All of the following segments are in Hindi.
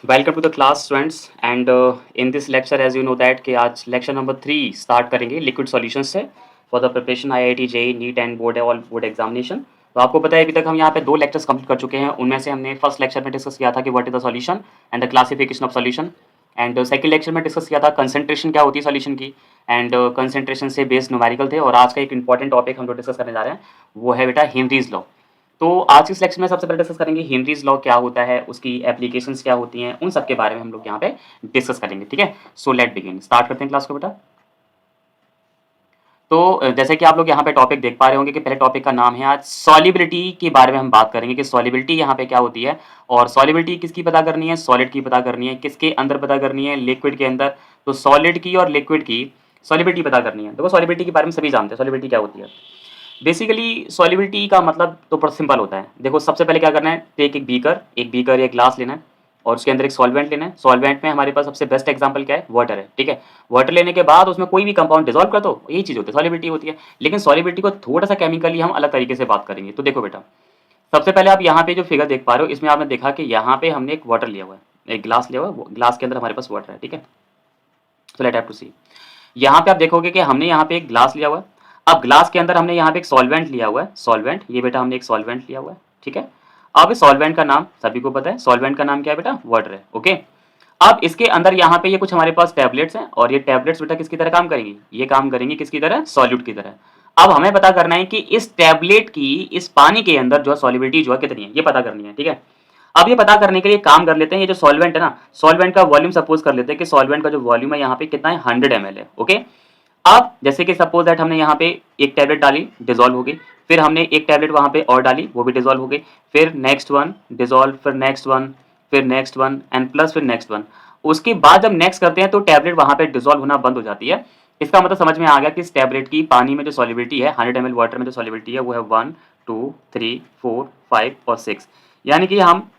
Welcome to the class students and in this lecture as you know that कि आज लेक्चर नंबर 3 स्टार्ट करेंगे लिक्विड सॉल्यूशन से for the preparation IIT JEE NEET and board examination. तो आपको पता है अभी तक हम यहाँ पे 2 लेक्चर्स कंप्लीट कर चुके हैं। उनमें से हमने फर्स्ट लेक्चर में डिस्कस किया था कि what is the solution and the classification of solution, and second lecture में डिस्कस किया था कंसंट्रेशन क्या होती है सॉल्यूशन की, एंड कंसंट्रेशन से बेस्ड न्यूमेरिकल थे। और आज का एक इंपॉर्टेंट टॉपिक हम जो डिस्कस करने जा रहे हैं वो है बेटा हेनरीज लॉ। तो आज के इस लेक्चर में सबसे पहले डिस्कस करेंगे हेनरीज लॉ क्या होता है, उसकी एप्लीकेशंस क्या होती हैं, उन सब के बारे में हम लोग यहाँ पे डिस्कस करेंगे। ठीक है, सो लेट बिगिन, स्टार्ट करते हैं क्लास को बेटा। तो जैसे कि आप लोग यहाँ पे टॉपिक देख पा रहे होंगे कि पहले टॉपिक का नाम है आज सॉलिबिलिटी के बारे में हम बात करेंगे कि सॉलिबिलिटी यहाँ पे क्या होती है, और सॉलिबिलिटी किसकी पता करनी है, सॉलिड की पता करनी है। किसके अंदर पता करनी है, लिक्विड के अंदर। तो सॉलिड की और लिक्विड की सॉलिबिलिटी पता करनी है। देखो सॉलिबिलिटी के बारे में सभी जानते हैं सॉलिबिलिटी क्या होती है। बेसिकली सॉल्युबिलिटी का मतलब तो बहुत सिंपल होता है। देखो सबसे पहले क्या करना है, टेक एक बीकर या ग्लास लेना है और उसके अंदर एक सॉल्वेंट लेना है। सॉल्वेंट में हमारे पास सबसे बेस्ट एग्जांपल क्या है, वाटर है। ठीक है, वाटर लेने के बाद उसमें कोई भी कंपाउंड डिसॉल्व कर दो, यही चीज होती है सॉल्युबिलिटी होती है। लेकिन सॉल्युबिलिटी को थोड़ा सा केमिकली हम अलग तरीके से बात करेंगे। तो देखो बेटा, सबसे पहले आप यहाँ पे जो फिगर देख पा रहे हो इसमें आपने देखा कि यहाँ पे हमने एक वाटर लिया हुआ है, एक ग्लास लिया हुआ है, ग्लास के अंदर हमारे पास वाटर है। ठीक है, सो लेट हैव टू सी। यहाँ पे आप देखोगे कि हमने यहाँ पे एक ग्लास लिया हुआ है। अब ग्लास के अंदर हमने यहाँ पे एक सॉल्वेंट लिया हुआ है, सॉल्वेंट, ये बेटा हमने एक सॉल्वेंट लिया हुआ है। ठीक है, अब इस सॉल्वेंट का नाम सभी को पता है, सॉल्वेंट का नाम क्या है बेटा, वाटर है। ओके, अब इसके अंदर यहाँ पे ये कुछ हमारे पास टैबलेट्स हैं और ये टैबलेट्स बेटा किसकी तरह काम करेंगी, ये काम करेंगी किसकी तरह, सॉल्यूट की तरह। अब हमें पता करना है कि इस टैबलेट की इस पानी के अंदर जो सॉल्युबिलिटी जो है कितनी है, ये पता करनी है। ठीक है, अब ये पता करने के लिए काम कर लेते हैं, ये जो सॉल्वेंट है ना, सॉल्वेंट का वॉल्यूम सपोज कर लेते हैं कि सॉल्वेंट का जो वॉल्यूम है यहाँ पे कितना है, 100 ml है। ओके, अब जैसे कि सपोज दैट हमने यहाँ पे एक टैबलेट डाली, डिजोल्व हो गई, फिर हमने एक टैबलेट वहां पे और डाली, वो भी डिजोल्व हो गई, फिर नेक्स्ट वन डिजोल्व, फिर नेक्स्ट वन, फिर नेक्स्ट वन एंड प्लस फिर नेक्स्ट वन। उसके बाद जब नेक्स्ट करते हैं तो टैबलेट वहां पे डिजोल्व होना बंद हो जाती है। इसका मतलब समझ में आ गया कि इस टैबलेट की पानी में जो सॉल्युबिलिटी है, 100 ml वाटर में जो सॉल्युबिलिटी है वो है 1 2 3 4 5 और 6। यानी कि हम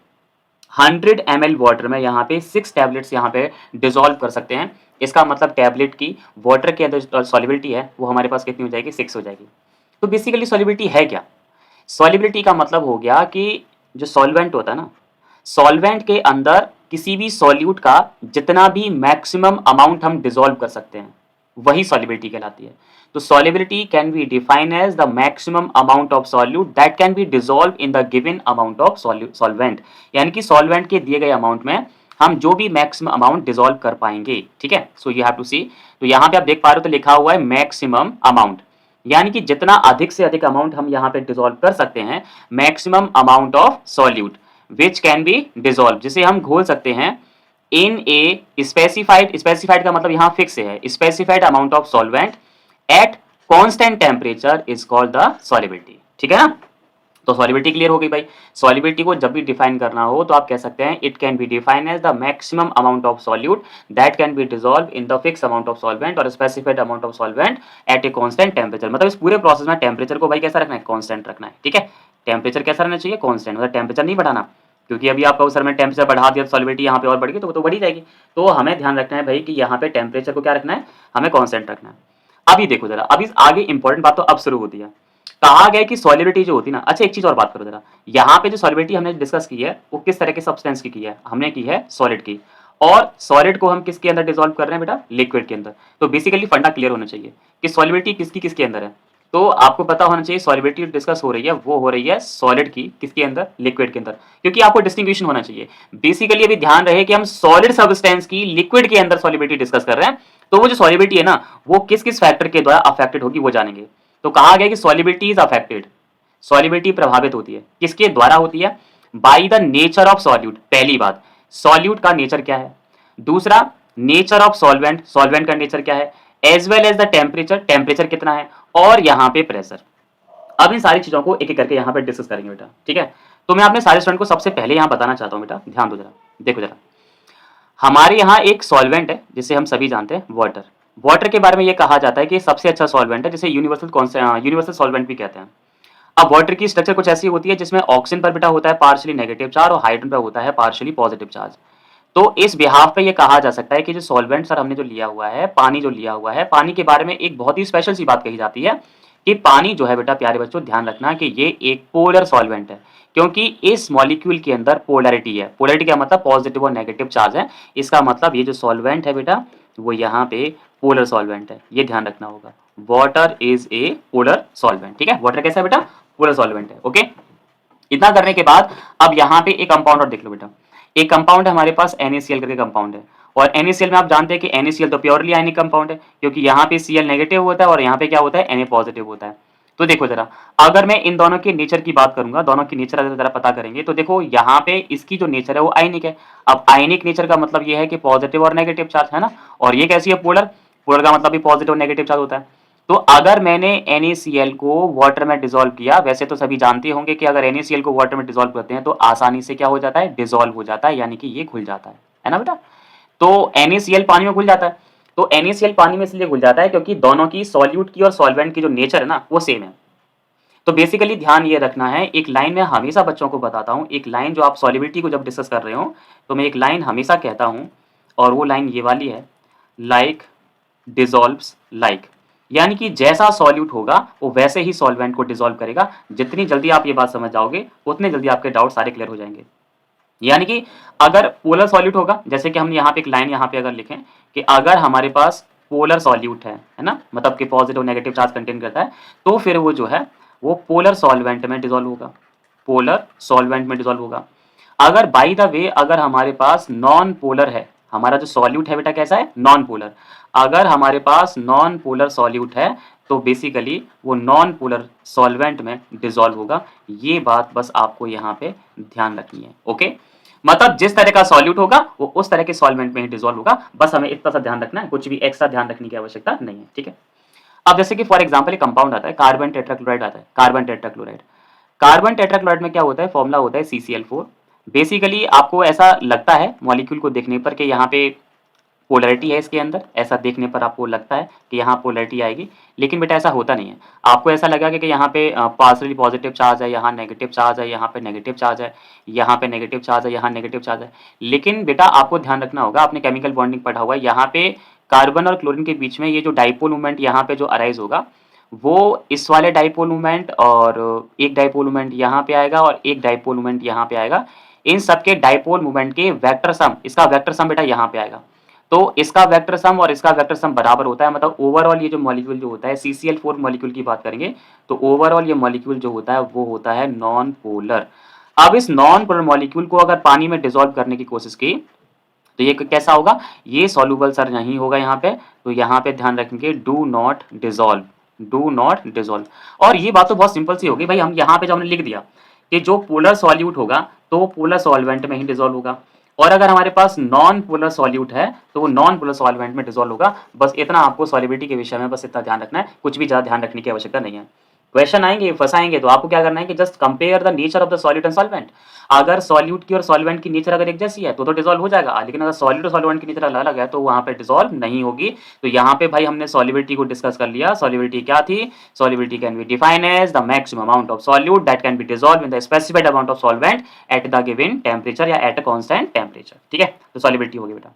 100 ml वाटर में यहाँ पे 6 टैबलेट्स यहाँ पे डिजोल्व कर सकते हैं। इसका मतलब टैबलेट की वाटर के अंदर सॉल्युबिलिटी है वो हमारे पास कितनी हो जाएगी, 6 हो जाएगी। तो बेसिकली सॉल्युबिलिटी है क्या, सॉल्युबिलिटी का मतलब हो गया कि जो सॉल्वेंट होता है ना, सॉल्वेंट के अंदर किसी भी सॉल्यूट का जितना भी मैक्सिमम अमाउंट हम डिसॉल्व कर सकते हैं वही सॉल्युबिलिटी कहलाती है। तो solubility can be defined as the maximum amount of solute that can be dissolve in the given amount of solvent. यानी कि सॉल्वेंट के दिए गए अमाउंट में हम जो भी मैक्सिमम अमाउंट डिसॉल्व कर पाएंगे। ठीक है, सो यू हैव टू सी। तो यहाँ पे आप देख पा रहे हो तो लिखा हुआ है मैक्सिमम अमाउंट, यानी कि जितना अधिक से अधिक अमाउंट हम यहाँ पे डिसॉल्व कर सकते हैं, maximum amount of solute which can be dissolve, जिसे हम घोल सकते हैं इन ए स्पेसिफाइड, स्पेसिफाइड का मतलब यहाँ फिक्स है, specified amount of solvent eight constant temperature is called the solubility. ठीक है ना, तो सॉल्युबिलिटी क्लियर हो गई भाई। सॉल्युबिलिटी को जब भी डिफाइन करना हो तो आप कह सकते हैं it can be define as the maximum amount of solute that can be dissolve in the fix amount of solvent और specified amount of solvent at a constant temperature. मतलब इस पूरे प्रोसेस में टेम्परेचर को भाई कैसा रखना है, कांस्टेंट रखना है। ठीक है, टेम्परेचर कैसा रहना चाहिए, कांस्टेंट, मतलब टेम्परेचर नहीं बढ़ाना, क्योंकि अभी आपका उस सर में टेम्परेचर बढ़ा दिया तो सॉल्युबिलिटी यहाँ पे और बढ़ गई तो बढ़ी जाएगी। तो हमें ध्यान रखना है भाई कि यहाँ पे टेम्परेचर को क्या रखना है, हमें कांस्टेंट रखना है। अभी देखो जरा, अभी आगे इंपॉर्टेंट बात तो अब शुरू होती है। कहा गया कि सॉल्युबिलिटी जो होती है ना, अच्छा एक चीज और बात करो जरा, यहाँ पे जो सॉल्युबिलिटी हमने डिस्कस की है वो किस तरह के सब्सटेंस की है, हमने की है सॉलिड की, और सॉलिड को हम किसके अंदर डिसॉल्व कर रहे हैं बेटा, लिक्विड के अंदर। तो बेसिकली फंडा क्लियर होना चाहिए कि सॉल्युबिलिटी किसकी किसके अंदर है। तो आपको पता होना चाहिए सॉल्युबिलिटी डिस्कस हो रही है वो हो रही है सॉलिड की किसके अंदर, लिक्विड के अंदर, क्योंकि आपको डिस्टिंग्विशन होना चाहिए। बेसिकली अभी ध्यान रहे कि हम सॉलिड सब्सटेंस की लिक्विड के अंदर सॉल्युबिलिटी डिस्कस कर रहे हैं, तो वो जो सॉल्युबिलिटी है ना वो किस किस फैक्टर के द्वारा अफेक्टेड होगी वो जानेंगे। तो कहा गया कि सॉल्युबिलिटी इज अफेक्टेड, सॉल्युबिलिटी प्रभावित होती है, किसके द्वारा होती है, by the nature of solute. पहली बात, सॉल्यूट का नेचर क्या है। दूसरा, नेचर ऑफ सॉल्वेंट, सॉल्वेंट का नेचर क्या है, as well as the temperature, temperature कितना है, और यहाँ पे प्रेशर। अब इन सारी चीजों को एक एक करके यहाँ पे डिस्कस करेंगे बेटा। ठीक है, तो मैं अपने सारे स्टूडेंट को सबसे पहले यहाँ बताना चाहता हूँ बेटा, ध्यान दो जरा, देखो जरा, हमारे यहाँ एक सॉल्वेंट है जिसे हम सभी जानते हैं वाटर। वाटर के बारे में ये कहा जाता है कि सबसे अच्छा सॉल्वेंट है, जिसे यूनिवर्सल सॉल्वेंट भी कहते हैं। अब वाटर की स्ट्रक्चर कुछ ऐसी होती है जिसमें ऑक्सीजन पर बेटा होता है पार्शियली नेगेटिव चार्ज और हाइड्रोजन पर होता है पार्शियली पॉजिटिव चार्ज। तो इस बिहाफ पे ये कहा जा सकता है कि जो सॉल्वेंट सर हमने जो लिया हुआ है, पानी जो लिया हुआ है, पानी के बारे में एक बहुत ही स्पेशल सी बात कही जाती है कि पानी जो है बेटा प्यारे बच्चों ध्यान रखना कि ये एक पोलर सॉल्वेंट है, क्योंकि इस मॉलिक्यूल के अंदर पोलैरिटी है। पोलैरिटी का मतलब पॉजिटिव और नेगेटिव चार्ज है। इसका मतलब ये जो सॉल्वेंट है बेटा वो यहाँ पे पोलर सॉल्वेंट है, ये ध्यान रखना होगा। Water is a polar solvent, ठीक है। वाटर कैसा है बेटा? पोलर सॉल्वेंट है, ओके। इतना करने के बाद अब यहाँ पे एक कंपाउंड और देख लो बेटा। एक कंपाउंड है हमारे पास NaCl करके कंपाउंड है, और NaCl में आप जानते हैं कि NaCl तो प्योरली आयनिक कंपाउंड है, क्योंकि यहाँ पे Cl नेगेटिव होता है और यहाँ पे क्या होता है, Na पॉजिटिव होता है। तो देखो जरा, अगर मैं इन दोनों के नेचर की बात करूंगा, दोनों की नेचर अगर जरा पता करेंगे तो देखो यहाँ पे इसकी जो नेचर है वो आयनिक है। अब आयनिक नेचर का मतलब ये है कि पॉजिटिव और नेगेटिव चार्ज है ना, और ये कैसी है, पोलर। पोलर का मतलब भी पॉजिटिव और नेगेटिव चार्ज होता है। तो अगर मैंने NaCl को वाटर में डिसॉल्व किया, वैसे तो सभी जानते होंगे कि अगर NaCl को वाटर में डिसॉल्व करते हैं तो आसानी से क्या हो जाता है, डिसॉल्व हो जाता है, यानी कि ये घुल जाता है ना बेटा। तो NaCl पानी में घुल जाता है। तो NaCl पानी में इसलिए घुल जाता है क्योंकि दोनों की सॉल्यूट की और सॉल्वेंट की जो नेचर है ना वो सेम है। तो बेसिकली ध्यान ये रखना है, एक लाइन में हमेशा बच्चों को बताता हूं, एक लाइन जो आप सॉल्युबिलिटी को जब डिस्कस कर रहे हो तो मैं एक लाइन हमेशा कहता हूं, और वो लाइन ये वाली है, लाइक डिसॉल्व्स लाइक। यानी कि जैसा सॉल्यूट होगा वो वैसे ही सॉल्वेंट को डिसॉल्व करेगा। जितनी जल्दी आप ये बात समझ जाओगे उतने जल्दी आपके डाउट सारे क्लियर हो जाएंगे। यानी कि अगर पोलर सॉल्यूट होगा, जैसे कि हम यहाँ पे एक लाइन यहाँ पे अगर लिखें कि अगर हमारे पास पोलर सॉल्यूट है ना, मतलब कि पॉजिटिव नेगेटिव चार्ज कंटेन करता है, तो फिर वो जो है वो पोलर सॉल्वेंट में डिसॉल्व होगा, पोलर सॉल्वेंट में डिसॉल्व होगा। अगर बाय द वे अगर हमारे पास नॉन पोलर है, हमारा जो सॉल्यूट है बेटा कैसा है, नॉन पोलर। अगर हमारे पास नॉन पोलर सॉल्यूट है तो बेसिकली वो नॉन पोलर सॉल्वेंट में डिसॉल्व होगा। ये बात बस आपको यहाँ पे ध्यान रखनी है, ओके। मतलब जिस तरह का सॉल्यूट होगा वो उस तरह के सॉल्वेंट में ही डिसॉल्व होगा, बस हमें इतना सा ध्यान रखना है, कुछ भी एक्स्ट्रा ध्यान रखने की आवश्यकता नहीं है, ठीक है। अब जैसे कि फॉर एग्जांपल एक कंपाउंड आता है, कार्बन टेट्राक्लोराइड आता है, कार्बन टेट्राक्लोराइड। कार्बन टेट्राक्लोराइड में क्या होता है, फॉर्मूला होता है CCl4। बेसिकली आपको ऐसा लगता है मॉलिक्यूल को देखने पर कि यहाँ पे पोलैरिटी है इसके अंदर, ऐसा देखने पर आपको लगता है कि यहाँ पोलैरिटी आएगी, लेकिन बेटा ऐसा होता नहीं है। आपको ऐसा लगा कि यहाँ पे पार्शियली पॉजिटिव चार्ज है, यहाँ नेगेटिव चार्ज है, यहाँ पे नेगेटिव चार्ज है, यहाँ पे नेगेटिव चार्ज है, यहाँ नेगेटिव चार्ज है। लेकिन बेटा आपको ध्यान रखना होगा, आपने केमिकल बॉन्डिंग पढ़ा हुआ है, यहाँ पे कार्बन और क्लोरीन के बीच में ये जो डाइपोल मूवमेंट यहाँ पे जो अराइज होगा, वो इस वाले डाइपोल मूवमेंट और एक डाइपोल मूवमेंट यहाँ पे आएगा और एक डाइपोल मूवमेंट यहाँ पे आएगा। इन सबके डाइपोल मूवमेंट के वेक्टर सम, इसका वेक्टर सम बेटा यहाँ पे आएगा। तो इसका वेक्टर सम और इसका वेक्टर सम बराबर होता है, मतलब ओवरऑल ये जो मॉलिक्यूल जो होता है, CCl4 मॉलिक्यूल की बात करेंगे तो ओवरऑल ये मॉलिक्यूल जो होता है वो होता है नॉन पोलर। अब इस नॉन पोलर मॉलिक्यूल को अगर पानी में डिसॉल्व करने की कोशिश की तो ये कैसा होगा, ये सॉल्युबल सर नहीं होगा यहाँ पे। तो यहाँ पे ध्यान रखेंगे, do not dissolve, do not dissolve. और ये बात तो बहुत सिंपल सी होगी भाई, हम यहाँ पे जब हमने लिख दिया कि जो पोलर सॉल्यूट होगा तो वो पोलर सॉल्वेंट में ही डिसॉल्व होगा, और अगर हमारे पास नॉन पोलर सॉल्यूट है तो वो नॉन पोलर सॉल्वेंट में डिसॉल्व होगा। बस इतना आपको सॉल्युबिलिटी के विषय में बस इतना ध्यान रखना है, कुछ भी ज़्यादा ध्यान रखने की आवश्यकता नहीं है। क्वेश्चन आएंगे, फंसाएंगे, तो आपको क्या करना है कि just compare the nature of the solute and solvent. अगर सॉल्यूट की और सॉल्वेंट की नेचर अगर एक जैसी है तो डिसॉल्व हो जाएगा, लेकिन अगर सॉल्यूट और सॉल्वेंट की नेचर अलग अलग है तो वहां पे डिसॉल्व नहीं होगी। तो यहाँ पे भाई हमने सॉल्युबिलिटी को डिस्कस कर लिया। सॉल्युबिलिटी क्या थी, solubility can be defined as the maximum amount of solute that can be dissolve in the specified amount of solvent at the given temperature या एट अ कांस्टेंट टेम्परेचर, ठीक है। तो सॉल्युबिलिटी होगी बेटा।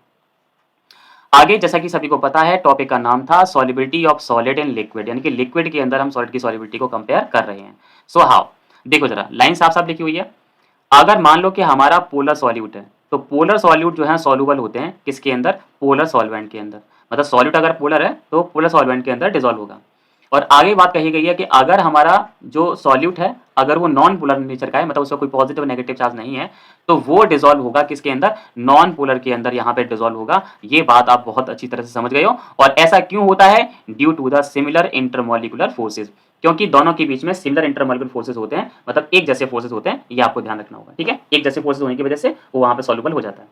आगे जैसा कि सभी को पता है टॉपिक का नाम था solubility of solid in liquid, यानी कि लिक्विड के अंदर हम सॉलिड की सॉल्युबिलिटी को कंपेयर कर रहे हैं। सो हाउ, देखो जरा लाइन साफ साफ लिखी हुई है। अगर मान लो कि हमारा पोलर सॉल्यूट है तो पोलर सॉल्यूट जो है सॉल्युबल होते हैं किसके अंदर, पोलर सॉल्वेंट के अंदर। मतलब सॉल्यूट अगर पोलर है तो पोलर सॉल्वेंट के अंदर डिसॉल्व होगा। और आगे बात कही गई है कि अगर हमारा जो सॉल्यूट है अगर वो नॉन पोलर नेचर का है, मतलब उसका कोई पॉजिटिव नेगेटिव चार्ज नहीं है, तो वो डिसॉल्व होगा किसके अंदर, नॉन पोलर के अंदर यहाँ पे डिसॉल्व होगा। ये बात आप बहुत अच्छी तरह से समझ गए हो। और ऐसा क्यों होता है, due to the similar intermolecular forces, क्योंकि दोनों के बीच में सिमिलर इंटरमॉलिक्यूलर फोर्सेज होते हैं, मतलब एक जैसे फोर्सेज होते हैं, ये आपको ध्यान रखना होगा, ठीक है। एक जैसे फोर्सेज होने की वजह से वो वहां पे सॉल्युबल हो जाता है।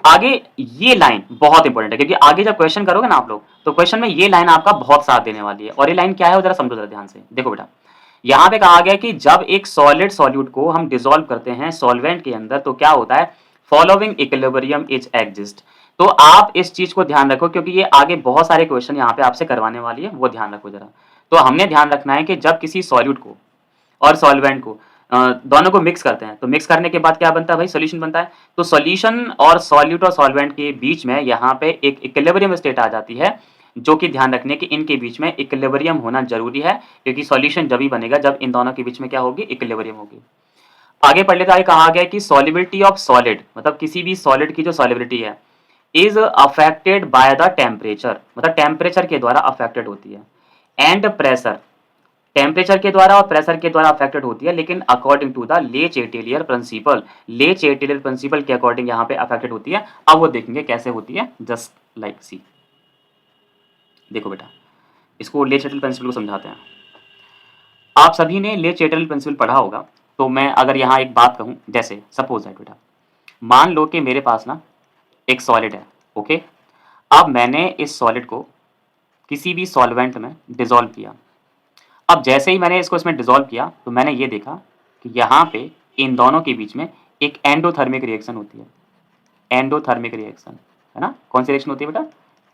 आगे ये लाइन बहुत इंपॉर्टेंट है, क्योंकि आगे जब क्वेश्चन करोगे ना आप लोग तो क्वेश्चन में ये लाइन आपका बहुत साथ देने वाली है। और ये लाइन क्या है वो जरा समझो जरा ध्यान से। देखो बेटा, यहाँ पे कहा गया कि जब एक सॉलिड सॉल्यूट को हम डिसॉल्व करते हैं सॉल्वेंट के अंदर तो क्या होता है, फॉलोइंग इक्विलिब्रियम इज एग्जिस्ट। तो आप इस चीज को ध्यान रखो, क्योंकि ये आगे बहुत सारे क्वेश्चन यहाँ पे आपसे करवाने वाली है, वो ध्यान रखो जरा। तो हमने ध्यान रखना है कि जब किसी सॉल्यूट को और सॉल्वेंट को दोनों को मिक्स करते हैं तो मिक्स करने के बाद क्या बनता है भाई, सॉल्यूशन बनता है। तो सॉल्यूशन और सॉल्यूट और सॉल्वेंट के बीच में यहाँ पे एक इक्विलिब्रियम स्टेट आ जाती है, जो कि ध्यान रखने कि इनके बीच में इक्विलिब्रियम होना जरूरी है, क्योंकि सॉल्यूशन जब ही बनेगा जब इन दोनों के बीच में क्या होगी, इक्विलिब्रियम होगी। आगे पढ़ लेते आगे कहा गया कि सॉलिबिलिटी ऑफ सॉलिड, मतलब किसी भी सॉलिड की जो सॉलिबिलिटी है, is affected by the temperature, मतलब टेम्परेचर के द्वारा अफेक्टेड होती है, एंड प्रेशर, टेम्परेचर के द्वारा और प्रेशर के द्वारा अफेक्टेड होती है, लेकिन अकॉर्डिंग टू द ले चेटेलियर प्रिंसिपल, ले चेटेलियर प्रिंसिपल के अकॉर्डिंग यहाँ पे अफेक्टेड होती है। अब वो देखेंगे कैसे होती है, जस्ट लाइक सी। देखो बेटा, इसको ले चेटेलियर प्रिंसिपल को समझाते हैं। आप सभी ने ले चेटेलियर प्रिंसिपल पढ़ा होगा, तो मैं अगर यहाँ एक बात कहूँ, जैसे सपोज दैट बेटा, मान लो कि मेरे पास ना एक सॉलिड है, ओके। अब मैंने इस सॉलिड को किसी भी सॉल्वेंट में डिसॉल्व किया। अब जैसे ही मैंने इसको इसमें डिसॉल्व किया तो मैंने ये देखा कि यहाँ पे इन दोनों के बीच में एक एंडोथर्मिक रिएक्शन होती है। एंडोथर्मिक रिएक्शन है ना, कौन सी रिएक्शन होती है बेटा,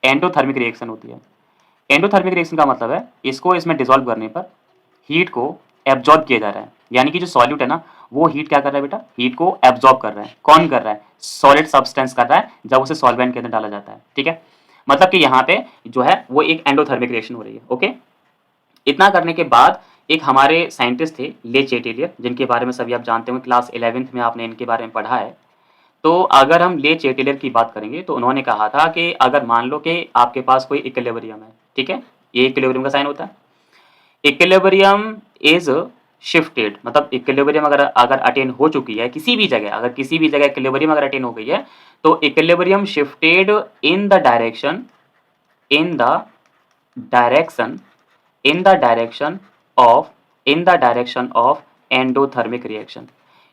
एंडोथर्मिक रिएक्शन होती है। एंडोथर्मिक रिएक्शन का मतलब है इसको इसमें डिसॉल्व करने पर हीट को एब्जॉर्ब किया जा रहा है, यानी कि जो सॉल्यूट है ना वो हीट क्या कर रहा है बेटा, हीट को एब्जॉर्ब कर रहा है। कौन कर रहा है, सॉलिड सब्सटेंस कर रहा है जब उसे सॉल्वेंट के अंदर डाला जाता है, ठीक है। मतलब कि यहाँ पे जो है वो एक एंडोथर्मिक रिएक्शन हो रही है, ओके। इतना करने के बाद एक हमारे साइंटिस्ट थे ले चेटेलियर, जिनके बारे में सभी आप जानते होंगे, क्लास 11th में आपने इनके बारे में पढ़ा है। तो अगर हम ले चेटेलियर की बात करेंगे तो उन्होंने कहा था कि अगर मान लो कि आपके पास कोई इक्विलिब्रियम है, ठीक है, ये इक्विलिब्रियम का साइन होता है। इक्विलिब्रियम इज शिफ्टेड, मतलब इक्विलिब्रियम अगर अगर अटेन हो चुकी है किसी भी जगह, अगर किसी भी जगह इक्विलिब्रियम अगर अटेन हो गई है तो equilibrium shifted in the direction, in the direction, in the direction of, in the direction of endothermic reaction,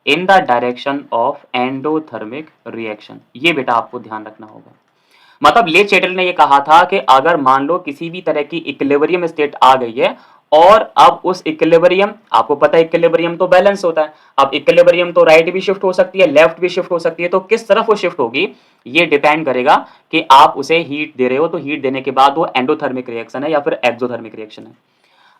in the direction of endothermic reaction। ये बेटा आपको ध्यान रखना होगा। मतलब ले चेटल ने ये कहा था कि अगर मान लो किसी भी तरह की इक्विलिब्रियम स्टेट आ गई है और अब उस इक्विलिब्रियम, आपको पता है इक्विलिब्रियम तो बैलेंस होता है, अब इक्विलिब्रियम तो राइट भी शिफ्ट हो सकती है, लेफ्ट भी शिफ्ट हो सकती है, तो किस तरफ वो शिफ्ट होगी ये डिपेंड करेगा कि आप उसे हीट दे रहे हो, तो हीट देने के बाद वो एंडोथर्मिक रिएक्शन है या फिर एक्सोथर्मिक रिएक्शन है।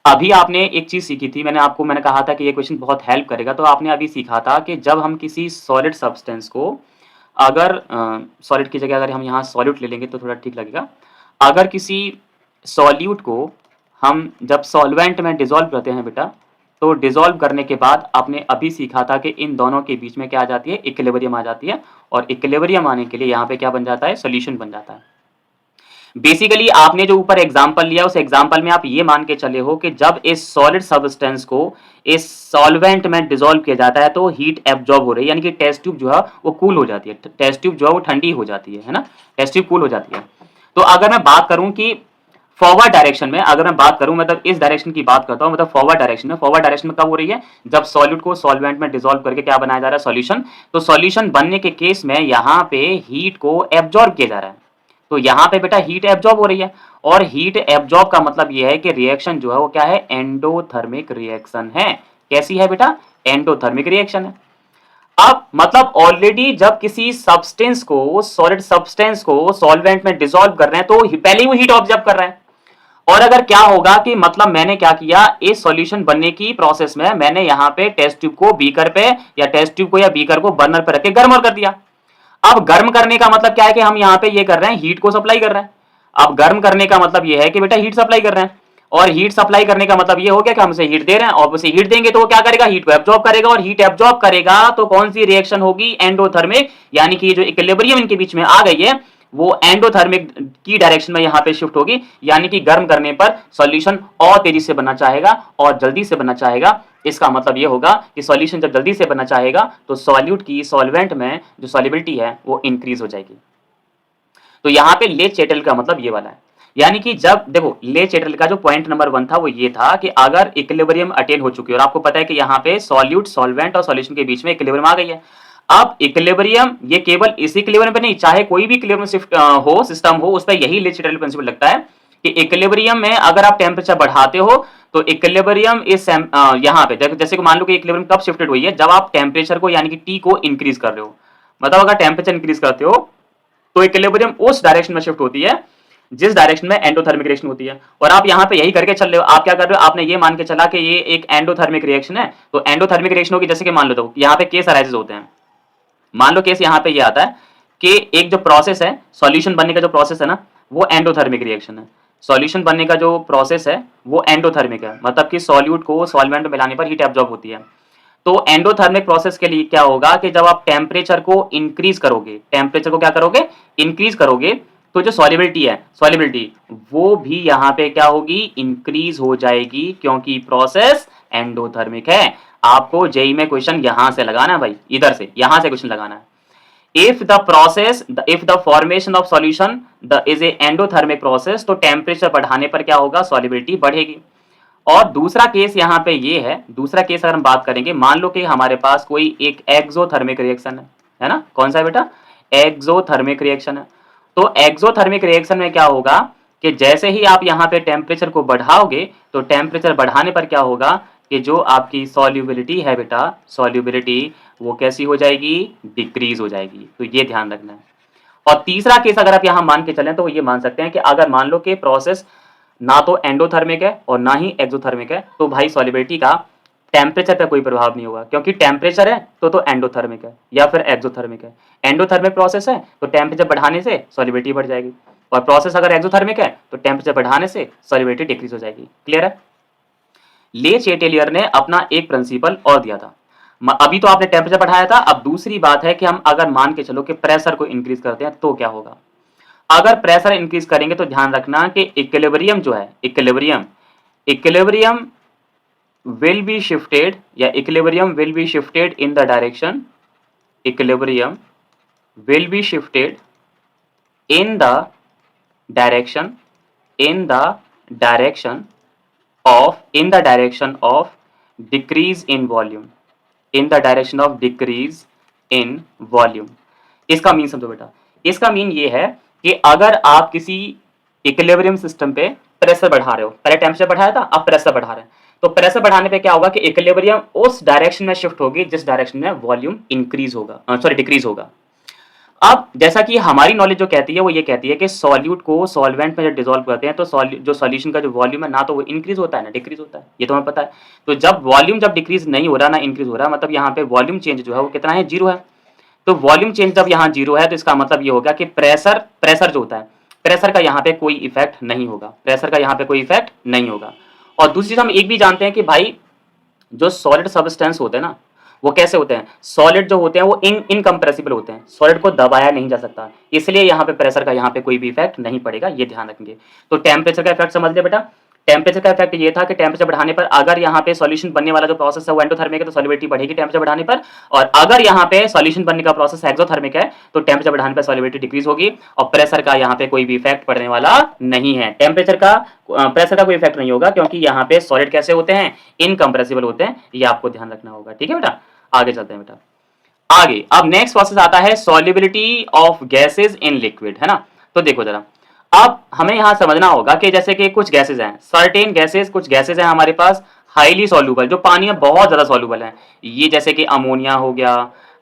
अभी आपने एक चीज सीखी थी, मैंने कहा था कि ये क्वेश्चन बहुत हेल्प करेगा, तो आपने अभी सीखा था कि जब हम किसी सॉलिड सब्सटेंस को, अगर सॉलिड की जगह अगर हम यहाँ सॉल्यूट ले लेंगे तो थोड़ा ठीक लगेगा, अगर किसी सॉल्यूट को हम जब सॉल्वेंट में डिसॉल्व करते हैं बेटा, तो डिसॉल्व करने के बाद आपने अभी सीखा था कि इन दोनों के बीच में क्या आ जाती है, इक्विलिब्रियम आ जाती है, और इक्विलिब्रियम आने के लिए यहाँ पे क्या बन जाता है, सोल्यूशन बन जाता है। बेसिकली आपने जो ऊपर एग्जांपल लिया उस एग्जांपल में आप ये मान के चले हो कि जब इस सॉलिड सब्सटेंस को इस सॉल्वेंट में डिसॉल्व किया जाता है तो हीट एब्जॉर्ब हो रही है, यानी कि टेस्ट ट्यूब जो है वो कूल हो जाती है, टेस्ट ट्यूब जो है वो ठंडी हो जाती है ना, टेस्ट ट्यूब कूल हो जाती है। तो अगर मैं बात करूं कि फॉरवर्ड डायरेक्शन में, अगर मैं बात करूं मतलब इस डायरेक्शन की बात करता हूं, मतलब फॉरवर्ड डायरेक्शन में, फॉरवर्ड डायरेक्शन में कब हो रही है, जब सॉल्यूट को सॉल्वेंट में डिसॉल्व करके क्या बनाया जा रहा है, सॉल्यूशन। तो सॉल्यूशन बनने के केस में यहाँ पे हीट को एब्जॉर्ब किया जा रहा है, तो यहाँ पे बेटा हीट एब्जॉर्ब हो रही है, और हीट एब्जॉर्ब का मतलब यह है कि रिएक्शन जो है वो क्या है, एंडोथर्मिक रिएक्शन है। कैसी है बेटा, एंडोथर्मिक रिएक्शन है। अब मतलब ऑलरेडी जब किसी सब्सटेंस को, सॉलिड सब्सटेंस को सॉल्वेंट में डिसॉल्व कर रहे हैं तो पहले ही वो हीट ऑब्जर्व कर रहा है। और अगर क्या होगा कि मतलब मैंने क्या किया, इस सॉल्यूशन बनने की प्रोसेस में मैंने यहाँ पे टेस्ट ट्यूब को बीकर पे, या टेस्ट ट्यूब को या बीकर को बर्नर पे रख के गर्म और कर दिया। अब गर्म करने का मतलब क्या है कि हम यहाँ पे ये कर रहे हैं, हीट को सप्लाई कर रहे हैं। अब गर्म करने का मतलब ये है कि बेटा हीट सप्लाई कर रहे हैं, और हीट सप्लाई करने का मतलब ये हो गया कि हम उसे हीट दे रहे हैं, और उसे हीट देंगे तो वो क्या करेगा, हीट को एब्जॉर्ब करेगा, और हीट एब्जॉर्ब करेगा तो कौन सी रिएक्शन होगी, एंडोथर्मिक, यानी कि जो इक्विलिब्रियम इनके बीच में आ गई है वो एंडोथर्मिक की डायरेक्शन में यहाँ पे शिफ्ट होगी, यानी कि गर्म करने पर सॉल्यूशन और तेजी से बनना चाहेगा और जल्दी से बनना चाहेगा। इसका मतलब ये होगा कि सॉल्यूशन जब जल्दी से बनना चाहेगा तो सॉल्यूट की सॉल्वेंट में जो सॉल्युबिलिटी है वो इंक्रीज हो जाएगी। तो यहाँ पे ले चेटल का मतलब ये वाला है, यानी कि जब देखो ले चेटल का जो पॉइंट नंबर 1 था वो ये था कि अगर इक्विलिब्रियम अटेन हो चुकी है, और आपको पता है कि यहाँ पे सॉल्यूट, सॉल्वेंट और सॉल्यूशन के बीच में इक्विलिब्रियम आ गई है। अब इक्विलिब्रियम ये केवल इसी इक्विलिब्रियम पे नहीं, चाहे कोई भी इक्विलिब्रियम शिफ्ट हो, सिस्टम हो, उस पर यही ले चेटल प्रिंसिपल लगता है कि इक्विलिब्रियम में अगर आप टेम्परेचर बढ़ाते हो तो इक्विलिब्रियम इस यहाँ पे जैसे को मान लो कि इक्विलिब्रियम कब शिफ्टेड हुई है, जब आप टेम्परेचर को यानी कि टी को इंक्रीज कर रहे हो। मतलब अगर टेम्परेचर इंक्रीज करते हो तो इक्विलिब्रियम उस डायरेक्शन में शिफ्ट होती है जिस डायरेक्शन में एंडोथर्मिक रिएक्शन होती है। और आप यहाँ पे यही करके चल रहे हो, आप क्या कर रहे हो, आपने ये मान के चला कि ये एक एंडोथर्मिक रिएक्शन है, तो एंडोथर्मिक रिएक्शन होगी, जैसे कि मान लो तो यहाँ पे केस अराइजेस होते हैं। मान लो केस यहाँ पे ये आता है कि एक जो प्रोसेस है, सॉल्यूशन बनने का जो प्रोसेस है ना, वो एंडोथर्मिक रिएक्शन है। सॉल्यूशन बनने का जो प्रोसेस है वो एंडोथर्मिक है, मतलब कि सॉल्यूट को सॉल्वेंट में मिलाने पर हीट एब्जॉर्ब होती है। तो एंडोथर्मिक प्रोसेस के लिए क्या होगा कि जब आप टेम्परेचर को इंक्रीज करोगे, टेम्परेचर को क्या करोगे, इंक्रीज करोगे, तो जो सॉल्युबिलिटी है, सॉल्युबिलिटी वो भी यहां पे क्या होगी, इंक्रीज हो जाएगी, क्योंकि प्रोसेस एंडोथर्मिक है। आपको जेई में क्वेश्चन यहां से लगाना है भाई, इधर से, यहां से क्वेश्चन लगाना है। if the formation of solution is a endothermic process, तो टेम्परेचर बढ़ाने पर क्या होगा, सॉल्युबिलिटी बढ़ेगी। और दूसरा केस यहाँ पे ये है, दूसरा केस अगर हम बात करेंगे, मान लो कि हमारे पास कोई एक एक्सोथर्मिक रिएक्शन है ना, कौन सा है बेटा, एक्सोथर्मिक रिएक्शन है। तो एक्सोथर्मिक रिएक्शन में क्या होगा कि जैसे ही आप यहाँ पे टेम्परेचर को बढ़ाओगे, तो टेम्परेचर बढ़ाने पर क्या होगा कि जो आपकी सॉल्युबिलिटी है बेटा, सॉल्युबिलिटी वो कैसी हो जाएगी, डिक्रीज हो जाएगी। तो ये ध्यान रखना है। और तीसरा केस अगर आप यहां मान के चलें तो ये मान सकते हैं कि अगर मान लो कि प्रोसेस ना तो एंडोथर्मिक है और ना ही एक्सोथर्मिक है, तो भाई सॉल्युबिलिटी का टेम्परेचर पे कोई प्रभाव नहीं होगा, क्योंकि टेम्परेचर है तो एंडोथर्मिक है या फिर एक्सोथर्मिक है। एंडोथर्मिक प्रोसेस है तो टेम्परेचर बढ़ाने से सॉल्युबिलिटी बढ़ जाएगी, और प्रोसेस अगर एक्सोथर्मिक है तो टेम्परेचर बढ़ाने से सॉल्युबिलिटी डिक्रीज हो जाएगी। क्लियर है। ले चेटेलियर ने अपना एक प्रिंसिपल और दिया था। अभी तो आपने टेम्परेचर बढ़ाया था, अब दूसरी बात है कि हम अगर मान के चलो कि प्रेशर को इंक्रीज करते हैं तो क्या होगा। अगर प्रेशर इंक्रीज करेंगे तो ध्यान रखना कि इक्विलिब्रियम जो है, इक्विलिब्रियम will be shifted या equilibrium will be shifted in the direction, equilibrium will be shifted in the direction, in the direction of decrease in volume, in the direction of decrease in volume। इसका मीन समझो बेटा, इसका मीन ये है कि अगर आप किसी इक्विलिब्रियम सिस्टम पे प्रेशर बढ़ा रहे हो, पहले टेम्परेचर बढ़ाया था, अब प्रेशर बढ़ा रहे हैं, तो प्रेशर बढ़ाने पे क्या होगा कि इक्विलिब्रियम उस डायरेक्शन में शिफ्ट होगी जिस डायरेक्शन में वॉल्यूम इंक्रीज होगा, सॉरी डिक्रीज होगा। अब जैसा कि हमारी नॉलेज जो कहती है वो ये कहती है कि सॉल्यूट को सॉल्वेंट में जब डिसॉल्व करते हैं तो जो सॉल्यूशन का जो वॉल्यूम है ना तो वो इंक्रीज होता है ना डिक्रीज होता है, ये तो हमें पता है। तो जब वॉल्यूम जब डिक्रीज नहीं हो रहा ना इंक्रीज हो रहा, मतलब यहाँ पे वॉल्यूम चेंज जो है वो कितना है, जीरो है। तो वॉल्यूम चेंज जब यहाँ जीरो है तो इसका मतलब ये होगा कि प्रेशर जो होता है, प्रेशर का यहाँ पे कोई इफेक्ट नहीं होगा, प्रेशर का यहाँ पे कोई इफेक्ट नहीं होगा। और दूसरी चीज हम एक भी जानते हैं कि भाई जो सॉलिड सब्सटेंस होते हैं ना वो कैसे होते हैं, सॉलिड जो होते हैं वो इनकम्प्रेसिबल होते हैं, सॉलिड को दबाया नहीं जा सकता, इसलिए यहाँ पे प्रेशर का यहाँ पे कोई भी इफेक्ट नहीं पड़ेगा, ये ध्यान रखेंगे। तो टेम्परेचर का इफेक्ट समझ लिया बेटा। टेम्परेचर का इफेक्ट ये था कि टेम्परेचर बढ़ाने पर अगर यहाँ पे सॉल्यूशन बनने वाला जो प्रोसेस है वो एंडोथर्मिक है तो सॉल्युबिलिटी बढ़ेगी टेम्परेचर बढ़ाने पर, और अगर यहाँ पे सॉल्यूशन बनने का प्रोसेस एक्सोथर्मिक है तो टेम्परेचर बढ़ाने पर सॉल्युबिलिटी डिक्रीज होगी, और प्रेशर का यहाँ पे कोई भी इफेक्ट पड़ने वाला नहीं है। टेम्परेचर का प्रेशर का कोई इफेक्ट नहीं होगा, क्योंकि यहाँ पे सॉलिड कैसे होते हैं, इनकम्प्रेसिबल होते हैं, ये आपको ध्यान रखना होगा। ठीक है बेटा, आगे चलते हैं बेटा। आगे अब नेक्स्ट प्रोसेस आता है solubility of gases in liquid, है ना। तो देखो जरा, अब हमें यहां समझना होगा कि जैसे कि कुछ गैसेस हैं, सर्टेन गैसेस, कुछ गैसेस हैं हमारे पास हाईली सॉल्युबल, जो पानी में बहुत ज्यादा सॉल्युबल है, ये जैसे कि अमोनिया हो गया,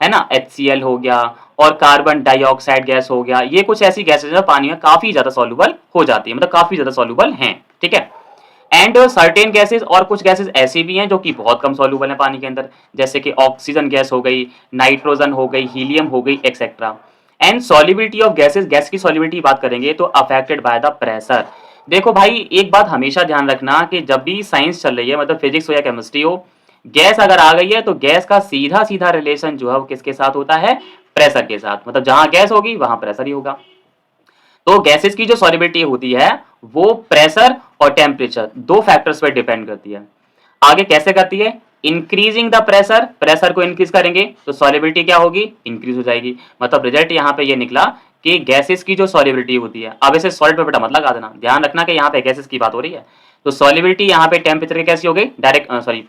है ना, HCl हो गया, और कार्बन डाइऑक्साइड गैस हो गया, ये कुछ ऐसी गैसेस हैं पानी में काफी ज्यादा सॉल्युबल हो जाती है, मतलब काफी ज्यादा सॉल्युबल हैं। ठीक है। एंड सर्टेन गैसेस, और कुछ गैसेस ऐसी भी हैं जो कि बहुत कम सॉल्युबल है पानी के अंदर, जैसे कि ऑक्सीजन गैस हो गई, नाइट्रोजन हो गई, हीलियम हो गई, etcetera. And solubility of gases, gas की सॉल्युबिलिटी बात करेंगे तो अफेक्टेड बाय द प्रेशर। देखो भाई एक बात हमेशा ध्यान रखना कि जब भी साइंस चल रही है, मतलब फिजिक्स हो या केमिस्ट्री हो, गैस अगर आ गई है तो गैस का सीधा सीधा रिलेशन जो है वो किसके साथ होता है, प्रेशर के साथ, मतलब जहां गैस होगी वहां प्रेशर ही होगा। तो गैसेस की जो सॉल्युबिलिटी होती है वो प्रेशर और टेम्परेचर दो फैक्टर्स पर डिपेंड करती है। आगे कैसे करती है, इंक्रीजिंग द प्रेशर, प्रेशर को इंक्रीज करेंगे तो सॉल्युबिलिटी क्या होगी, इंक्रीज हो जाएगी। मतलब रिजल्ट यहाँ पे ये निकला कि गैसेस की जो सॉल्युबिलिटी होती है, अब इसे सॉलिड पे बेटा मत लगा देना, ध्यान रखना कि यहाँ पे गैसेस की बात हो रही है, तो सॉल्युबिलिटी यहाँ पे टेम्परेचर की कैसी हो गई, डायरेक्ट सॉरी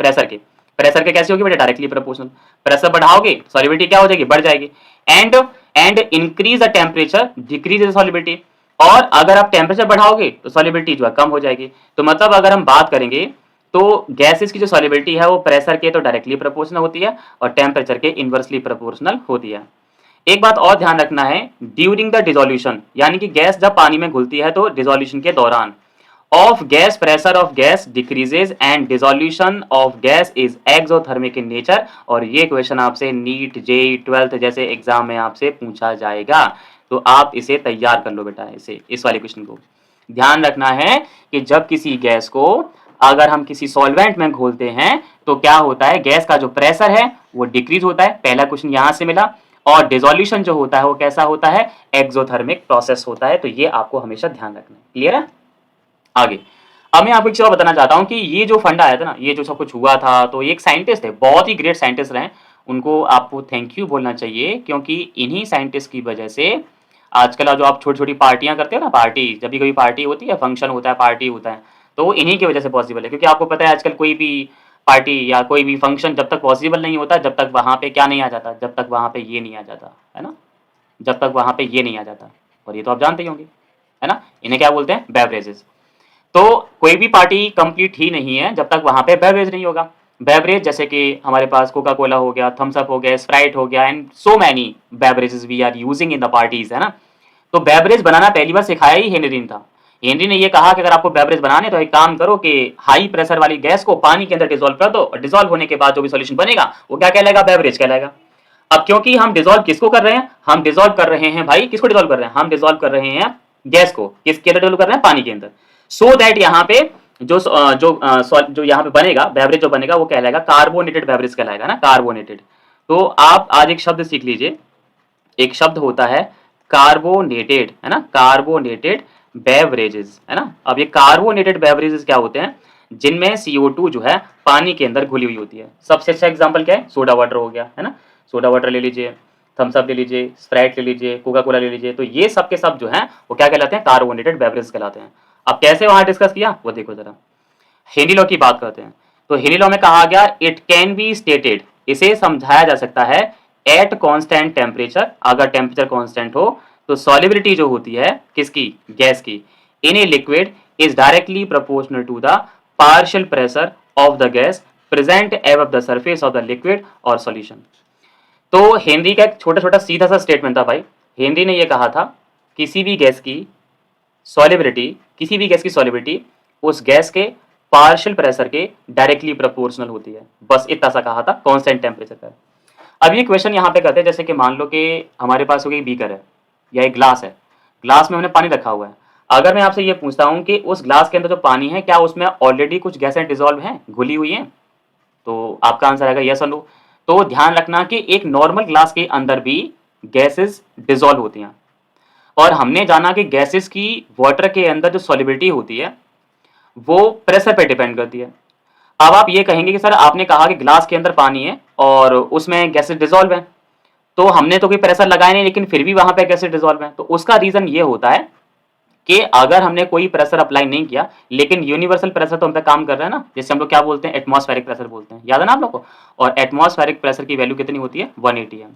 प्रेशर के कैसी होगी बेटा, डायरेक्टली प्रोपोर्शनल। प्रेशर बढ़ाओगे सॉल्युबिलिटी क्या हो जाएगी, बढ़ जाएगी। And increase the temperature decrease the solubility, और अगर आप टेम्परेचर बढ़ाओगे तो सॉल्युबिलिटी जो है कम हो जाएगी। तो मतलब अगर हम बात करेंगे तो गैसेस की जो सॉल्युबिलिटी है वो प्रेशर के तो डायरेक्टली प्रोपोर्शनल होती है और टेम्परेचर के इनवर्सली प्रोपोर्शनल होती है। एक बात और ध्यान रखना है, ड्यूरिंग द डिसोल्यूशन, यानी कि गैस जब पानी में घुलती है तो डिसोल्यूशन के दौरान, of gas pressure of gas decreases and dissolution of gas is exothermic in nature. और ये क्वेश्चन आपसे नीट जेई 12th जैसे एग्जाम में आपसे पूछा जाएगा, तो आप इसे तैयार कर लो बेटा, इसे इस वाले क्वेश्चन को। ध्यान रखना है कि जब किसी गैस को अगर हम किसी सॉल्वेंट में घोलते हैं तो क्या होता है, गैस का जो प्रेशर है वो डिक्रीज होता है, पहला क्वेश्चन यहां से मिला। और डिसोल्यूशन जो होता है वो कैसा होता है, एक्सोथर्मिक प्रोसेस होता है। तो ये आपको हमेशा ध्यान रखना है। क्लियर है? आगे अब मैं आपको एक चीज बताना चाहता हूँ कि ये जो फंड आया था ना, ये जो सब कुछ हुआ था, तो एक साइंटिस्ट थे, बहुत ही ग्रेट साइंटिस्ट रहे, उनको आपको थैंक यू बोलना चाहिए, क्योंकि इन्हीं साइंटिस्ट की वजह से आजकल जो आप छोटी छोटी पार्टियां करते हो ना, पार्टी जब भी कोई पार्टी होती है, फंक्शन होता है, पार्टी होता है, तो इन्हीं की वजह से पॉसिबल है। क्योंकि आपको पता है आजकल कोई भी पार्टी या कोई भी फंक्शन जब तक पॉसिबल नहीं होता, जब तक वहां पे क्या नहीं आ जाता, जब तक वहां पे ये नहीं आ जाता है ना, जब तक वहां पे ये नहीं आ जाता। और ये तो आप जानते ही होंगे, है ना, इन्हें क्या बोलते हैं, बेवरेजेस। तो कोई भी पार्टी कंप्लीट ही नहीं है जब तक वहां पे बेवरेज नहीं होगा। बेवरेज जैसे कि हमारे पास कोका कोला हो गया, थम्स अप हो गया, स्प्राइट हो गया, and so many beverages we are using in the parties, है ना। तो बेवरेज बनाना पहली बार सिखाया ही हेनरी ने था। हेनरी ने ये कहा कि अगर आपको बेवरेज बनाने तो एक काम करो कि हाई प्रेशर वाली गैस को पानी के अंदर डिसॉल्व कर दो, और डिसॉल्व होने के बाद जो भी सॉल्यूशन बनेगा वो क्या कहलाएगा, बेवरेज कहलाएगा। अब क्योंकि हम डिसॉल्व किसको कर रहे हैं, हम डिसॉल्व कर रहे हैं भाई, किसको डिसॉल्व कर रहे हैं, हम डिसॉल्व कर रहे हैं गैस को, किसके अंदर डिसॉल्व कर रहे हैं, पानी के अंदर। सो दैट यहाँ पे जो यहाँ पे बनेगा बेवरेज, जो बनेगा वो कहलाएगा कार्बोनेटेड बेवरेज कहलाएगा ना, कार्बोनेटेड। तो आप आज एक शब्द सीख लीजिए, एक शब्द होता है कार्बोनेटेड, है ना, कार्बोनेटेड बेवरेजेस, है ना। अब ये कार्बोनेटेड बेवरेजेस क्या होते हैं, जिनमें CO2 जो है पानी के अंदर घुली हुई होती है। सबसे अच्छा एग्जांपल क्या है, सोडा वाटर हो गया, है ना, सोडा वाटर ले लीजिए, थम्स अप ले लीजिए, स्प्राइट ले लीजिए, कोका कोला ले लीजिए। तो ये सब के सब जो है वो क्या कहलाते हैं, कार्बोनेटेड बेवरेज कहलाते हैं। अब कैसे वहां डिस्कस किया वो देखो जरा, हेनरी लॉ की बात करते हैं। तो हेनरी लॉ में कहा गया इट कैन बी स्टेटेड, इसे समझाया जा सकता है एट कांस्टेंट टेम्परेचर, अगर टेम्परेचर कांस्टेंट हो तो सॉलिबिलिटी जो होती है किसकी, गैस की, in a liquid is directly proportional to the partial pressure of the gas present above the surface of the liquid और सॉल्यूशन। तो हेनरी का एक छोटा छोटा सीधा सा स्टेटमेंट था भाई। हेनरी ने यह कहा था किसी भी गैस की सॉलिबिलिटी, किसी भी गैस की सॉलिबिलिटी उस गैस के पार्शियल प्रेशर के डायरेक्टली प्रोपोर्शनल होती है, बस इतना सा कहा था कांस्टेंट टेम्परेचर पर। अब ये क्वेश्चन यहाँ पे करते हैं, जैसे कि मान लो कि हमारे पास कोई बीकर है या एक ग्लास है, ग्लास में हमने पानी रखा हुआ है। अगर मैं आपसे ये पूछता हूँ कि उस ग्लास के अंदर जो पानी है क्या उसमें ऑलरेडी कुछ गैसें डिजोल्व हैं, घुली हुई हैं, तो आपका आंसर आएगा यस और नो। तो ध्यान रखना कि एक नॉर्मल ग्लास के अंदर भी गैसेस डिजोल्व होती हैं, और हमने जाना कि गैसेस की वाटर के अंदर जो सॉलिबिलिटी होती है वो प्रेशर पे डिपेंड करती है। अब आप ये कहेंगे कि सर आपने कहा कि ग्लास के अंदर पानी है और उसमें गैसेस डिजोल्व हैं, तो हमने तो कोई प्रेशर लगाया नहीं लेकिन फिर भी वहां पे गैसेस डिजोल्व हैं। तो उसका रीजन ये होता है कि अगर हमने कोई प्रेशर अप्लाई नहीं किया लेकिन यूनिवर्सल प्रेशर तो हम पे काम कर रहा है ना, जैसे हम लोग क्या बोलते हैं, एटमॉस्फेरिक प्रेशर बोलते हैं, याद है ना आप लोग को। और एटमॉस्फेरिक प्रेशर की वैल्यू कितनी होती है, 1 atm।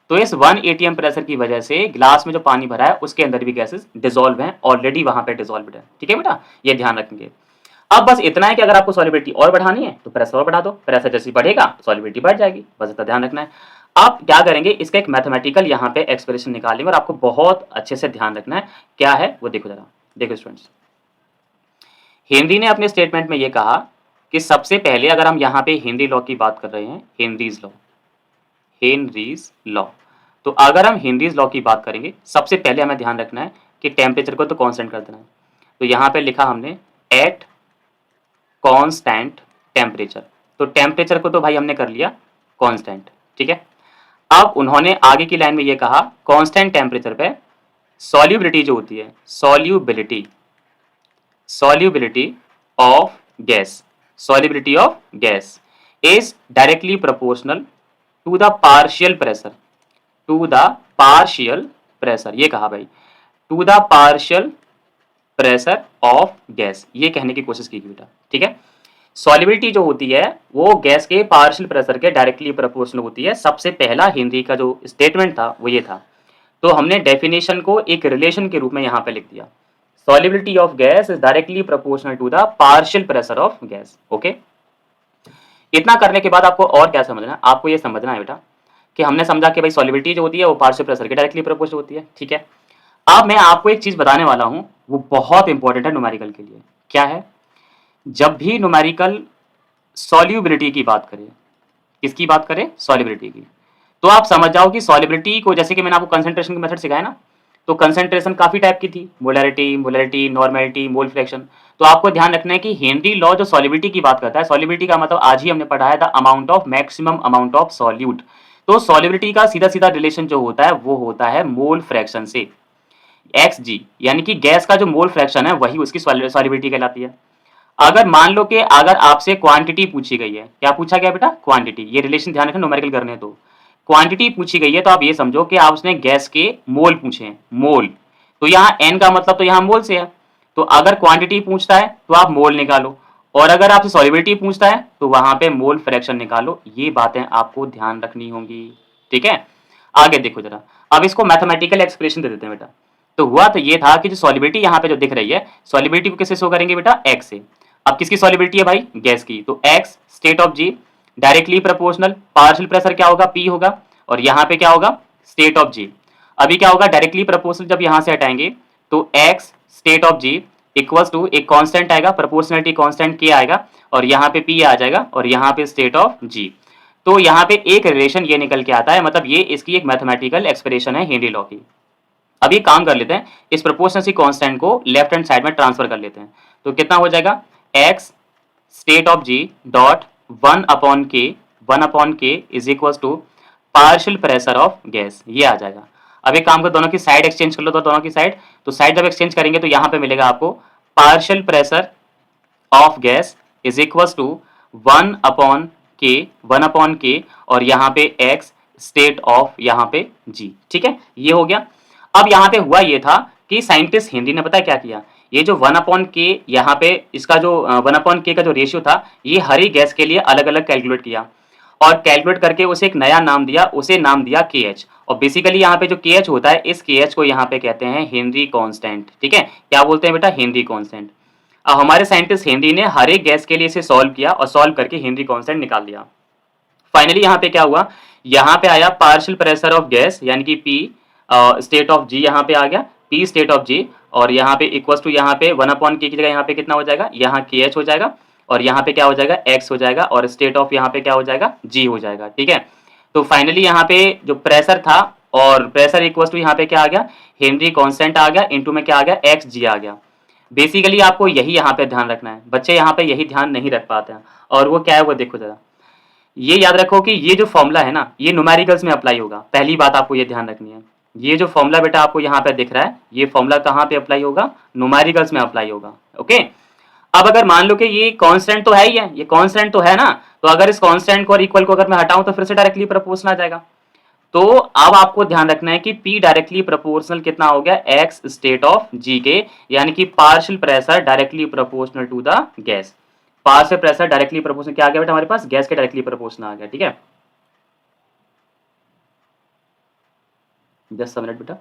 तो इस 1 atm प्रेशर की वजह से ग्लास में जो पानी भरा है उसके अंदर भी गैसेस डिजोल्व हैं, ऑलरेडी वहां पे डिजोल्व है। ठीक है बेटा, ये ध्यान रखेंगे। अब बस इतना है कि अगर आपको सॉलिबिलिटी और बढ़ानी है तो प्रेशर और बढ़ा दो, प्रेशर जैसे बढ़ेगा सॉलिबिलिटी बढ़ जाएगी, बस इतना ध्यान रखना है। आप क्या करेंगे, इसका एक मैथमेटिकल यहाँ पे एक्सप्रेशन निकालेंगे और आपको बहुत अच्छे से ध्यान रखना है क्या है वो देखो जरा। देखो स्टूडेंट्स, हेनरी ने अपने स्टेटमेंट में ये कहा कि सबसे पहले अगर हम यहाँ पे हेनरी लॉ की बात कर रहे हैं, हेनरीज लॉ, हेनरीज लॉ, तो अगर हम हेनरीज लॉ की बात करेंगे सबसे पहले हमें ध्यान रखना है कि टेम्परेचर को तो कांस्टेंट कर देना है। तो यहाँ पे लिखा हमने एट कांस्टेंट टेम्परेचर, तो टेम्परेचर को तो भाई हमने कर लिया कांस्टेंट, ठीक है। अब उन्होंने आगे की लाइन में ये कहा कांस्टेंट टेम्परेचर पे सॉल्युबिलिटी जो होती है, solubility, solubility of gas, solubility of gas is directly proportional to the partial pressure, to the partial pressure, ये कहा भाई to the partial pressure of gas, ये कहने की कोशिश की बेटा, ठीक है। सॉलिबिलिटी जो होती है वो गैस के पार्शियल प्रेशर के डायरेक्टली प्रोपोर्शनल होती है। सबसे पहला हेनरी का जो स्टेटमेंट था वो ये था। तो हमने डेफिनेशन को एक रिलेशन के रूप में यहाँ पे लिख दिया, solubility of gas is directly proportional to the partial pressure of gas, okay. इतना करने के बाद आपको और क्या समझना है, आपको ये समझना है बेटा कि हमने समझा कि भाई सॉलिबिलिटी जो होती है वो पार्शियल प्रेशर के डायरेक्टली प्रोपोर्शनल होती है, ठीक है। अब मैं आपको एक चीज बताने वाला हूं वो बहुत इंपॉर्टेंट है न्यूमेरिकल के लिए। क्या है, जब भी न्यूमेरिकल सॉल्युबिलिटी की बात करें, किसकी बात करें, सॉल्युबिलिटी की, तो आप समझ जाओ कि सॉल्युबिलिटी को, जैसे कि मैंने आपको कंसंट्रेशन का मेथड सिखाया ना, तो कंसंट्रेशन काफी टाइप की थी, molarity, molarity, normality, mole fraction. तो आपको ध्यान रखना है कि हेनरी लॉ जो सॉल्युबिलिटी की बात करता है, सॉल्युबिलिटी का मतलब आज ही हमने पढ़ा है the amount of maximum amount of solute. तो सॉल्युबिलिटी का सीधा सीधा रिलेशन जो होता है वो होता है मोल फ्रैक्शन से, एक्स जी, यानी कि गैस का जो मोल फ्रैक्शन है वही उसकी सॉल्युबिलिटी कहलाती है। अगर मान लो कि अगर आपसे क्वांटिटी पूछी गई है, क्या पूछा गया बेटा, क्वांटिटी, ये रिलेशन ध्यान रखना न्यूमेरिकल करने हैं तो क्वांटिटी पूछी गई है, तो आप ये समझो कि आपने गैस के मोल पूछे हैं, मोल, तो यहाँ एन का मतलब तो यहाँ मोल से है। तो अगर क्वांटिटी पूछता है तो आप मोल निकालो, और अगर आपसे सॉल्युबिलिटी पूछता है तो वहां पे मोल फ्रैक्शन निकालो। ये बातें आपको ध्यान रखनी होंगी, ठीक है। आगे देखो जरा, अब इसको मैथमेटिकल एक्सप्रेशन दे देते हैं बेटा। तो हुआ तो ये था कि जो सॉल्युबिलिटी यहाँ पे जो दिख रही है, सॉल्युबिलिटी को किससे शो करेंगे बेटा, एक्स से। अब किसकी सॉल्युबिलिटी है भाई, गैस की, तो X state of G directly proportional, partial pressure क्या होगा, पी होगा, और यहाँ पे क्या होगा, स्टेट ऑफ जी। अभी क्या होगा, डायरेक्टली प्रोपोर्शनल जब यहां से हटाएंगे तो X state of G equals to एक कांस्टेंट आएगा, प्रोपोर्शनलिटी कांस्टेंट के आएगा, और यहाँ पे पी आ जाएगा, और यहाँ पे स्टेट ऑफ जी। तो यहाँ पे एक रिलेशन ये निकल के आता है, मतलब ये इसकी एक मैथमेटिकल एक्सप्रेशन है हेनरी लॉ की। अब ये काम कर लेते हैं, इस प्रोपोर्शनल कांस्टेंट को लेफ्ट हैंड साइड में ट्रांसफर कर लेते हैं। तो कितना हो जाएगा, X state of G dot one upon K is equal to partial pressure of gas, ये आ जाएगा। अब एक काम कर, दोनों की साइड एक्सचेंज कर लो, तो दोनों की साइड, तो साइड जब एक्सचेंज करेंगे तो यहां पे मिलेगा आपको partial pressure of gas is equal to one upon K, और यहाँ पे एक्स स्टेट ऑफ यहाँ पे जी, ठीक है, ये हो गया। अब यहाँ पे हुआ ये था कि साइंटिस्ट हेनरी ने पता है क्या किया, ये जो वन अपॉन के यहाँ पे इसका जो वन अपॉन के का जो रेशियो था, ये हर ही गैस के लिए अलग अलग कैलकुलेट किया, और कैलकुलेट करके उसे एक नया नाम दिया, उसे नाम दिया के एच। और बेसिकली यहाँ पे जो के एच होता है, इस के एच को यहाँ पे कहते हैं हेनरी कांस्टेंट, ठीक है, क्या बोलते हैं बेटा, हेनरी कांस्टेंट। अब हमारे साइंटिस्ट हेनरी ने हर एक गैस के लिए इसे सॉल्व किया, और सॉल्व करके हेनरी कांस्टेंट निकाल दिया। फाइनली यहाँ पे क्या हुआ, यहाँ पे आया पार्शियल प्रेशर ऑफ गैस, यानी कि पी स्टेट ऑफ जी, यहाँ पे आ गया पी स्टेट ऑफ जी, और यहाँ पे इक्वल टू यहाँ पे वन अपॉन के की जगह यहाँ पे कितना हो जाएगा, यहाँ के एच हो जाएगा, और यहाँ पे क्या हो जाएगा, एक्स हो जाएगा, और स्टेट ऑफ यहाँ पे क्या हो जाएगा, जी हो जाएगा, ठीक है। तो फाइनली यहाँ पे जो प्रेशर था, और प्रेशर इक्वल टू यहाँ पे क्या आ गया, हेनरी कांस्टेंट आ गया, इनटू में क्या आ गया, एक्स जी आ गया। बेसिकली आपको यही यहाँ पे ध्यान रखना है, बच्चे यहाँ पे यही ध्यान नहीं रख पाते हैं, और वो क्या है वो देखो जरा। ये याद रखो कि ये जो फॉर्मूला है ना, ये न्यूमेरिकल्स में अप्लाई होगा, पहली बात आपको ये ध्यान रखनी है। ये जो फॉर्मूला बेटा आपको यहाँ पे दिख रहा है, ये फॉर्मूला कहाँ पे अप्लाई होगा, न्यूमेरिकल्स में अप्लाई होगा, ओके। अब अगर मान लो कि ये कांस्टेंट तो है ही है, ये कांस्टेंट तो है ना, तो अगर इस कांस्टेंट को और इक्वल को अगर मैं हटाऊं तो फिर से डायरेक्टली प्रोपोर्शनल आ जाएगा। तो अब आपको ध्यान रखना है कि P डायरेक्टली प्रोपोर्शनल कितना हो गया, एक्स स्टेट ऑफ जी के, यानी कि partial pressure directly proportional to the gas. Partial pressure directly proportional क्या आ गया बेटा हमारे पास, गैस के डायरेक्टली प्रोपोर्शनल आ गया, ठीक है। जस्ट मिनट बेटा।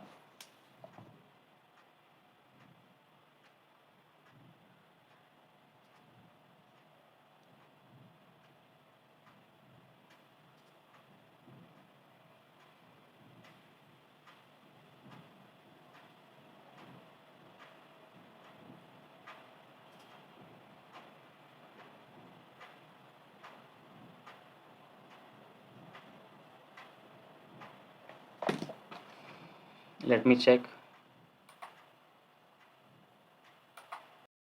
Let me check.